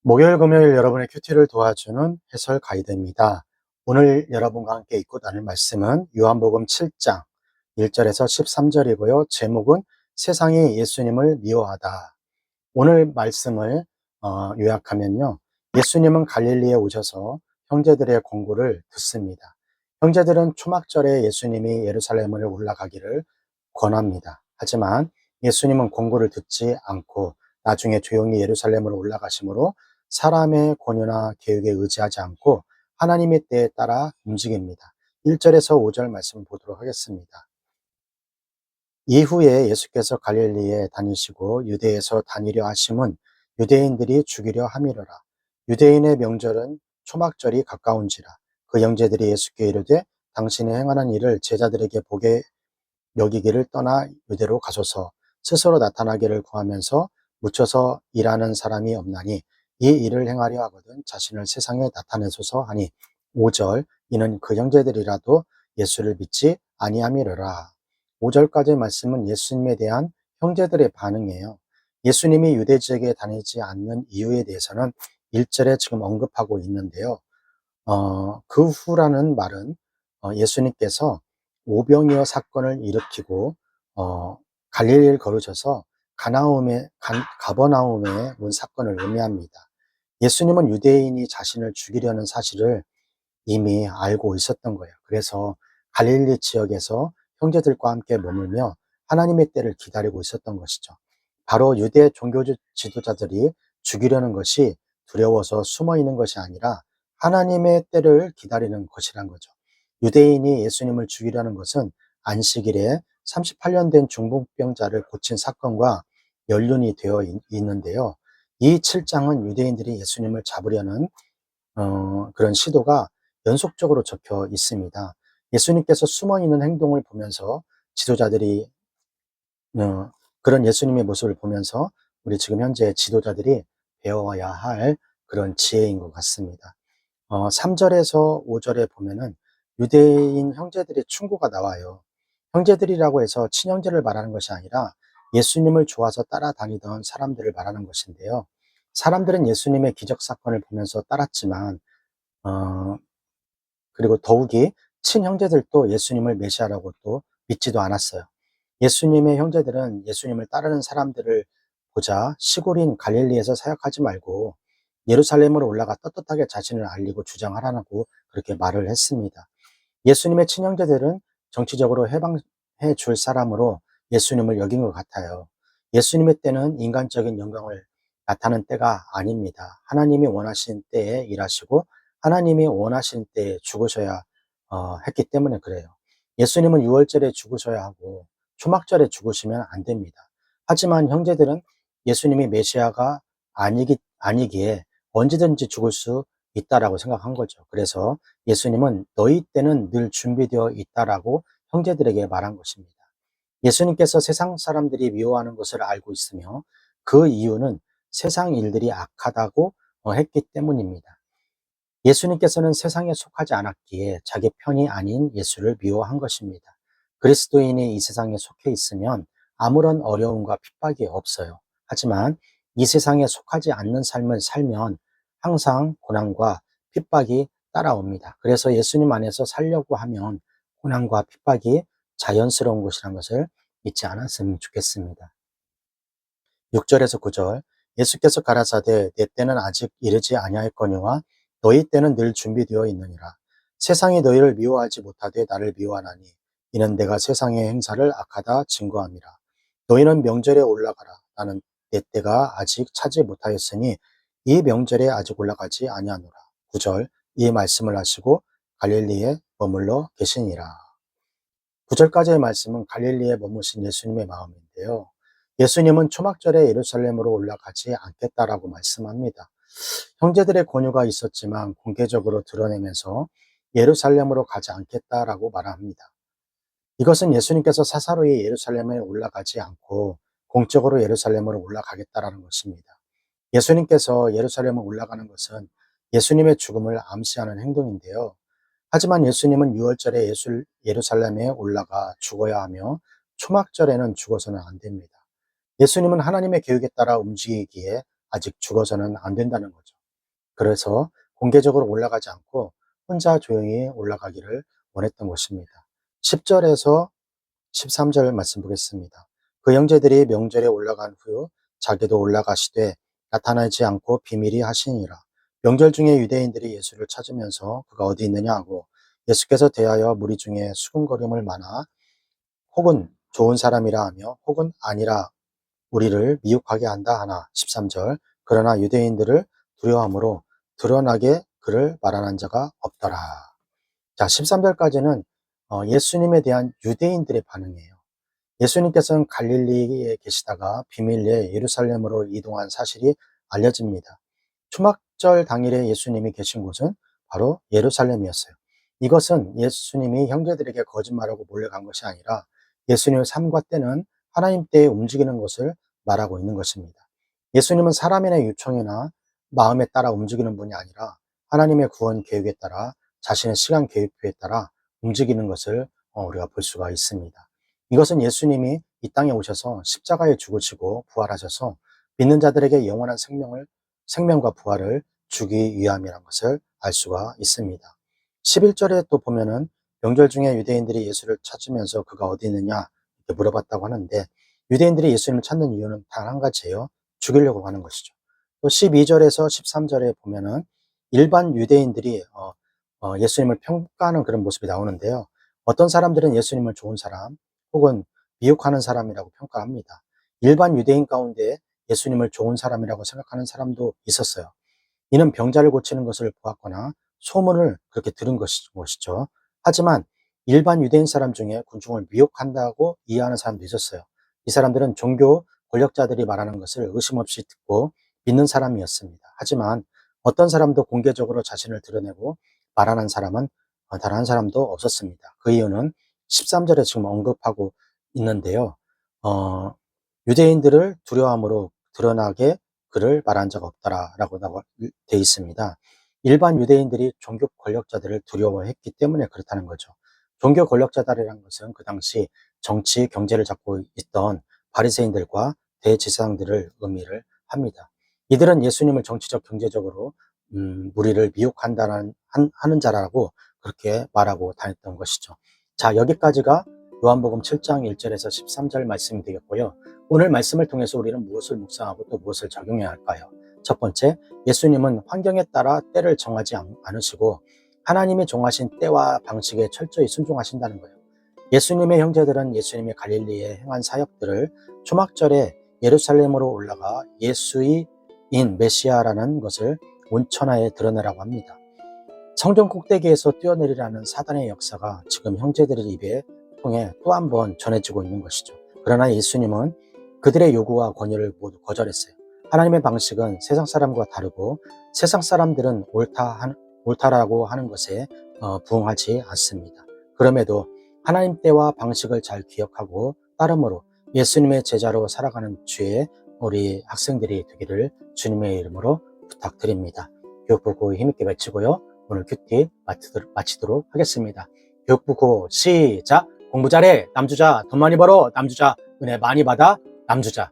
목요일, 금요일 여러분의 큐티를 도와주는 해설 가이드입니다. 오늘 여러분과 함께 읽고 나눌 말씀은 요한복음 7장 1절에서 13절이고요. 제목은 세상이 예수님을 미워하다. 오늘 말씀을 요약하면요. 예수님은 갈릴리에 오셔서 형제들의 권고를 듣습니다. 형제들은 초막절에 예수님이 예루살렘으로 올라가기를 권합니다. 하지만 예수님은 권고를 듣지 않고 나중에 조용히 예루살렘으로 올라가심으로 사람의 권유나 계획에 의지하지 않고 하나님의 때에 따라 움직입니다. 1절에서 5절 말씀 보도록 하겠습니다. 이후에 예수께서 갈릴리에 다니시고 유대에서 다니려 하심은 유대인들이 죽이려 함이로라. 유대인의 명절은 초막절이 가까운지라. 그 형제들이 예수께 이르되 당신이 행하는 일을 제자들에게 보게 여기기를 떠나 유대로 가소서. 스스로 나타나기를 구하면서 묻혀서 일하는 사람이 없나니 이 일을 행하려 하거든 자신을 세상에 나타내소서 하니 5절 이는 그 형제들이라도 예수를 믿지 아니함이로라. 5절까지의 말씀은 예수님에 대한 형제들의 반응이에요. 예수님이 유대 지역에 다니지 않는 이유에 대해서는 1절에 지금 언급하고 있는데요. 그 후라는 말은 예수님께서 오병이어 사건을 일으키고 갈릴리를 거르셔서 가버나움에 온 사건을 의미합니다. 예수님은 유대인이 자신을 죽이려는 사실을 이미 알고 있었던 거예요. 그래서 갈릴리 지역에서 형제들과 함께 머물며 하나님의 때를 기다리고 있었던 것이죠. 바로 유대 종교 지도자들이 죽이려는 것이 두려워서 숨어 있는 것이 아니라 하나님의 때를 기다리는 것이란 거죠. 유대인이 예수님을 죽이려는 것은 안식일에 38년 된 중풍병자를 고친 사건과 연륜이 되어 있는데요. 이 7장은 유대인들이 예수님을 잡으려는 그런 시도가 연속적으로 적혀 있습니다. 예수님께서 숨어 있는 행동을 보면서 지도자들이 그런 예수님의 모습을 보면서 우리 지금 현재 지도자들이 배워야 할 그런 지혜인 것 같습니다. 3절에서 5절에 보면은 유대인 형제들의 충고가 나와요. 형제들이라고 해서 친형제를 말하는 것이 아니라 예수님을 좋아서 따라다니던 사람들을 말하는 것인데요. 사람들은 예수님의 기적 사건을 보면서 따랐지만 어, 그리고 더욱이 친형제들도 예수님을 메시아라고 또 믿지도 않았어요. 예수님의 형제들은 예수님을 따르는 사람들을 보자 시골인 갈릴리에서 사역하지 말고 예루살렘으로 올라가 떳떳하게 자신을 알리고 주장하라고 그렇게 말을 했습니다. 예수님의 친형제들은 정치적으로 해방해 줄 사람으로 예수님을 여긴 것 같아요. 예수님의 때는 인간적인 영광을 나타낸 때가 아닙니다. 하나님이 원하신 때에 일하시고 하나님이 원하신 때에 죽으셔야 했기 때문에 그래요. 예수님은 6월절에 죽으셔야 하고 초막절에 죽으시면 안 됩니다. 하지만 형제들은 예수님이 메시아가 아니기에 언제든지 죽을 수 있다라고 생각한 거죠. 그래서 예수님은 너희 때는 늘 준비되어 있다라고 형제들에게 말한 것입니다. 예수님께서 세상 사람들이 미워하는 것을 알고 있으며 그 이유는 세상 일들이 악하다고 했기 때문입니다. 예수님께서는 세상에 속하지 않았기에 자기 편이 아닌 예수를 미워한 것입니다. 그리스도인이 이 세상에 속해 있으면 아무런 어려움과 핍박이 없어요. 하지만 이 세상에 속하지 않는 삶을 살면 항상 고난과 핍박이 따라옵니다. 그래서 예수님 안에서 살려고 하면 고난과 핍박이 자연스러운 것이라는 것을 잊지 않았으면 좋겠습니다. 6절에서 9절 예수께서 가라사대 내 때는 아직 이르지 아니하였거니와 너희 때는 늘 준비되어 있느니라. 세상이 너희를 미워하지 못하되 나를 미워하나니 이는 내가 세상의 행사를 악하다 증거함이라. 너희는 명절에 올라가라. 나는 내 때가 아직 차지 못하였으니 이 명절에 아직 올라가지 아니하노라. 9절 이 말씀을 하시고 갈릴리에 머물러 계시니라. 9절까지의 말씀은 갈릴리에 머무신 예수님의 마음인데요. 예수님은 초막절에 예루살렘으로 올라가지 않겠다라고 말씀합니다. 형제들의 권유가 있었지만 공개적으로 드러내면서 예루살렘으로 가지 않겠다라고 말합니다. 이것은 예수님께서 사사로이 예루살렘에 올라가지 않고 공적으로 예루살렘으로 올라가겠다라는 것입니다. 예수님께서 예루살렘에 올라가는 것은 예수님의 죽음을 암시하는 행동인데요. 하지만 예수님은 6월절에 예루살렘에 올라가 죽어야 하며 초막절에는 죽어서는 안 됩니다. 예수님은 하나님의 계획에 따라 움직이기에 아직 죽어서는 안 된다는 거죠. 그래서 공개적으로 올라가지 않고 혼자 조용히 올라가기를 원했던 것입니다. 10절에서 13절 말씀 보겠습니다. 그 형제들이 명절에 올라간 후 자기도 올라가시되 나타나지 않고 비밀히 하시니라. 명절 중에 유대인들이 예수를 찾으면서 그가 어디 있느냐 하고 예수께서 대하여 무리 중에 수군거림을 많아 혹은 좋은 사람이라 하며 혹은 아니라 우리를 미혹하게 한다 하나. 13절. 그러나 유대인들을 두려워함으로 드러나게 그를 말하는 자가 없더라. 자, 13절까지는 예수님에 대한 유대인들의 반응이에요. 예수님께서는 갈릴리에 계시다가 비밀리에 예루살렘으로 이동한 사실이 알려집니다. 초막절 당일에 예수님이 계신 곳은 바로 예루살렘이었어요. 이것은 예수님이 형제들에게 거짓말하고 몰려간 것이 아니라 예수님의 삶과 때는 하나님 때에 움직이는 것을 말하고 있는 것입니다. 예수님은 사람이나 요청이나 마음에 따라 움직이는 분이 아니라 하나님의 구원 계획에 따라 자신의 시간 계획표에 따라 움직이는 것을 우리가 볼 수가 있습니다. 이것은 예수님이 이 땅에 오셔서 십자가에 죽으시고 부활하셔서 믿는 자들에게 영원한 생명과 부활을 주기 위함이라는 것을 알 수가 있습니다. 11절에 또 보면은 명절 중에 유대인들이 예수를 찾으면서 그가 어디 있느냐 이렇게 물어봤다고 하는데 유대인들이 예수님을 찾는 이유는 단 한 가지예요. 죽이려고 하는 것이죠. 또 12절에서 13절에 보면은 일반 유대인들이 예수님을 평가하는 그런 모습이 나오는데요. 어떤 사람들은 예수님을 좋은 사람 혹은 미혹하는 사람이라고 평가합니다. 일반 유대인 가운데 예수님을 좋은 사람이라고 생각하는 사람도 있었어요. 이는 병자를 고치는 것을 보았거나 소문을 그렇게 들은 것이죠. 하지만 일반 유대인 사람 중에 군중을 미혹한다고 이해하는 사람도 있었어요. 이 사람들은 종교 권력자들이 말하는 것을 의심 없이 듣고 믿는 사람이었습니다. 하지만 어떤 사람도 공개적으로 자신을 드러내고 말하는 사람은 단 한 사람도 없었습니다. 그 이유는 13절에 지금 언급하고 있는데요. 유대인들을 두려워함으로 드러나게 그를 말한 자가 없더라라고 되어 있습니다. 일반 유대인들이 종교 권력자들을 두려워했기 때문에 그렇다는 거죠. 종교 권력자들이라는 것은 그 당시 정치, 경제를 잡고 있던 바리새인들과 대제사장들을 의미를 합니다. 이들은 예수님을 정치적, 경제적으로 무리를 미혹한다는 하는 자라고 그렇게 말하고 다녔던 것이죠. 자, 여기까지가 요한복음 7장 1절에서 13절 말씀이 되겠고요. 오늘 말씀을 통해서 우리는 무엇을 묵상하고 또 무엇을 적용해야 할까요? 첫 번째, 예수님은 환경에 따라 때를 정하지 않으시고 하나님이 정하신 때와 방식에 철저히 순종하신다는 거예요. 예수님의 형제들은 예수님이 갈릴리에 행한 사역들을 초막절에 예루살렘으로 올라가 예수인 메시아라는 것을 온천하에 드러내라고 합니다. 성전 꼭대기에서 뛰어내리라는 사단의 역사가 지금 형제들의 입에 통해 또 한 번 전해지고 있는 것이죠. 그러나 예수님은 그들의 요구와 권유를 모두 거절했어요. 하나님의 방식은 세상 사람과 다르고 세상 사람들은 옳다라고 하는 것에 부응하지 않습니다. 그럼에도 하나님 때와 방식을 잘 기억하고 따름으로 예수님의 제자로 살아가는 주의 우리 학생들이 되기를 주님의 이름으로 부탁드립니다. 교육부고 힘있게 외치고요. 오늘 큐티 마치도록 하겠습니다. 교육부고 시작! 공부 잘해 남주자, 돈 많이 벌어 남주자, 은혜 많이 받아 남주자.